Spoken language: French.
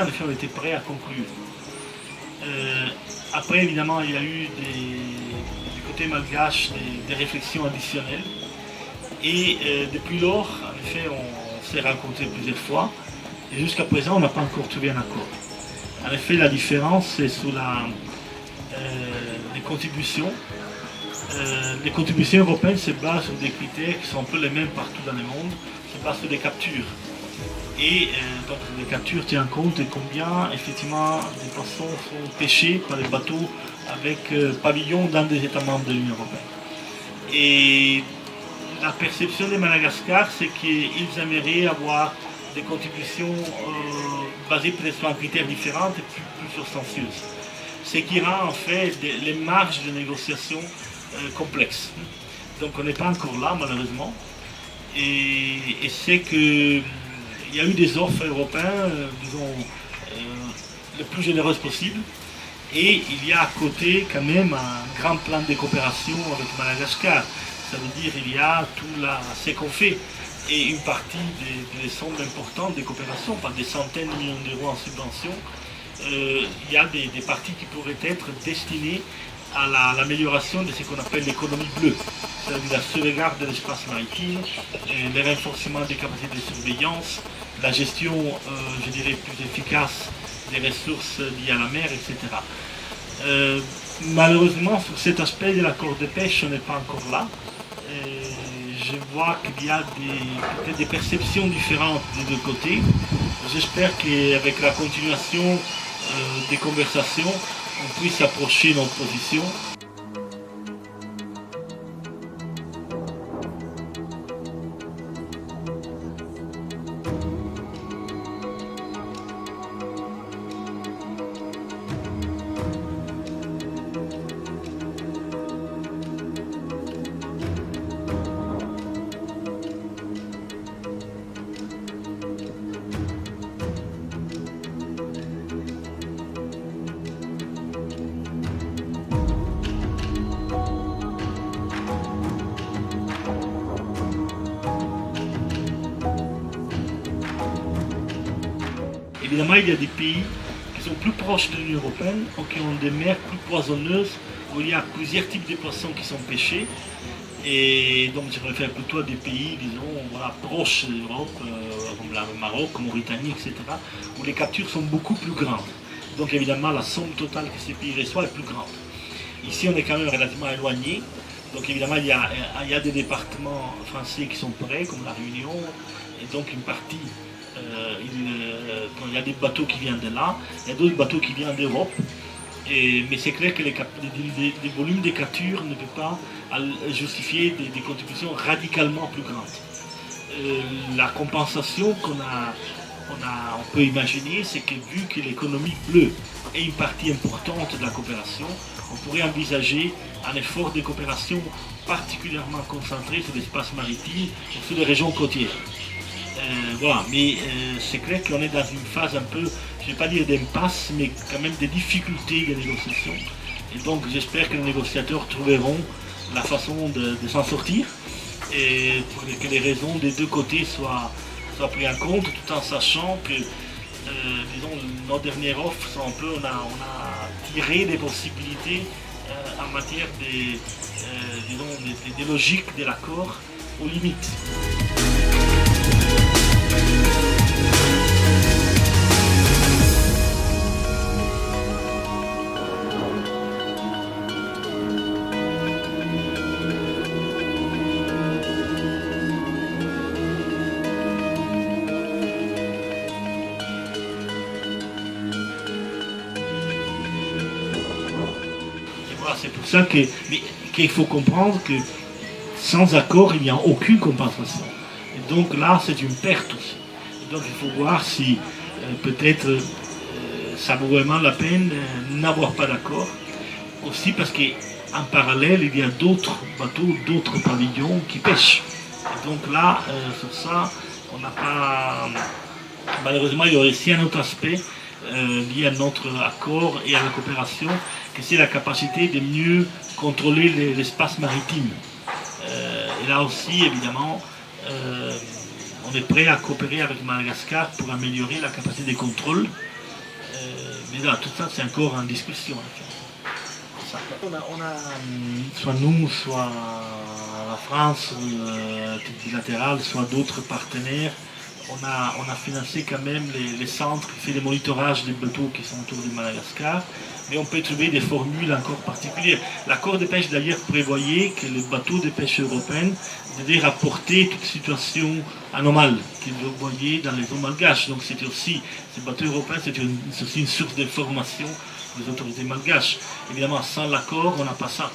en effet, on était prêt à conclure. Après, évidemment, il y a eu du côté malgache des réflexions additionnelles. Et depuis lors, en effet, on s'est rencontrés plusieurs fois. Et jusqu'à présent, on n'a pas encore trouvé un accord. En effet, la différence, c'est sur les contributions. Les contributions européennes se basent sur des critères qui sont un peu les mêmes partout dans le monde, se basent sur des captures. Et donc les captures tiennent compte de combien effectivement des poissons sont pêchés par les bateaux avec pavillon dans des États membres de l'Union européenne. Et la perception de Madagascar, c'est qu'ils aimeraient avoir des contributions basées peut-être sur un critère différent et plus substantieuses. Ce qui rend en fait les marges de négociation complexes. Donc on n'est pas encore là malheureusement. Et c'est que il y a eu des offres européennes, disons, les plus généreuses possibles. Et il y a à côté quand même un grand plan de coopération avec Madagascar. Ça veut dire qu'il y a tout ce qu'on fait. Et une partie des sommes importantes de coopération, par des centaines de millions d'euros en subvention, il y a des parties qui pourraient être destinées à l'amélioration de ce qu'on appelle l'économie bleue, c'est-à-dire la sauvegarde de l'espace maritime, le renforcement des capacités de surveillance, la gestion, je dirais, plus efficace des ressources liées à la mer, etc. Malheureusement, sur cet aspect de l'accord de pêche, on n'est pas encore là. Je vois qu'il y a peut-être des perceptions différentes des deux côtés. J'espère qu'avec la continuation des conversations, on puisse approcher notre position. Évidemment, il y a des pays qui sont plus proches de l'Union européenne ou qui ont des mers plus poissonneuses où il y a plusieurs types de poissons qui sont pêchés. Et donc, je réfère plutôt à des pays, disons, voilà, proches de l'Europe, comme le Maroc, Mauritanie, etc., où les captures sont beaucoup plus grandes. Donc, évidemment, la somme totale que ces pays reçoivent est plus grande. Ici, on est quand même relativement éloigné. Donc, évidemment, il y a des départements français qui sont prêts, comme la Réunion, et donc une partie. Il y a des bateaux qui viennent de là, il y a d'autres bateaux qui viennent d'Europe, mais c'est clair que les volumes de capture ne peuvent pas justifier des contributions radicalement plus grandes. La compensation on peut imaginer, c'est que vu que l'économie bleue est une partie importante de la coopération, on pourrait envisager un effort de coopération particulièrement concentré sur l'espace maritime et sur les régions côtières. Voilà, mais c'est clair qu'on est dans une phase un peu, je ne vais pas dire d'impasse, mais quand même des difficultés de négociation. Et donc j'espère que les négociateurs trouveront la façon de s'en sortir et pour que les raisons des deux côtés soient prises en compte, tout en sachant que, disons, nos dernières offres sont un peu, on a tiré des possibilités en matière des logiques de l'accord aux limites. C'est pour ça qu'il faut comprendre que sans accord, il n'y a aucune compensation. Et donc là, c'est une perte aussi. Et donc il faut voir si peut-être ça vaut vraiment la peine n'avoir pas d'accord. Aussi parce qu'en parallèle, il y a d'autres bateaux, d'autres pavillons qui pêchent. Et donc là, sur ça, on n'a pas... Malheureusement, il y aurait aussi un autre aspect lié à notre accord et à la coopération, que c'est la capacité de mieux contrôler l'espace maritime. Et là aussi, évidemment, on est prêt à coopérer avec Madagascar pour améliorer la capacité de contrôle Mais là, tout ça, c'est encore en discussion. On a, soit nous, soit la France, bilatérale, soit d'autres partenaires, on a financé quand même les centres qui font les monitorages des bateaux qui sont autour de Madagascar, mais on peut trouver des formules encore particulières. L'accord de pêche d'ailleurs prévoyait que les bateaux de pêche européennes devaient rapporter toute situation anomale qu'ils voyaient dans les eaux malgaches. Donc c'était aussi, ces bateaux européens, c'était aussi une source d'information pour les autorités malgaches. Évidemment, sans l'accord, on n'a pas ça.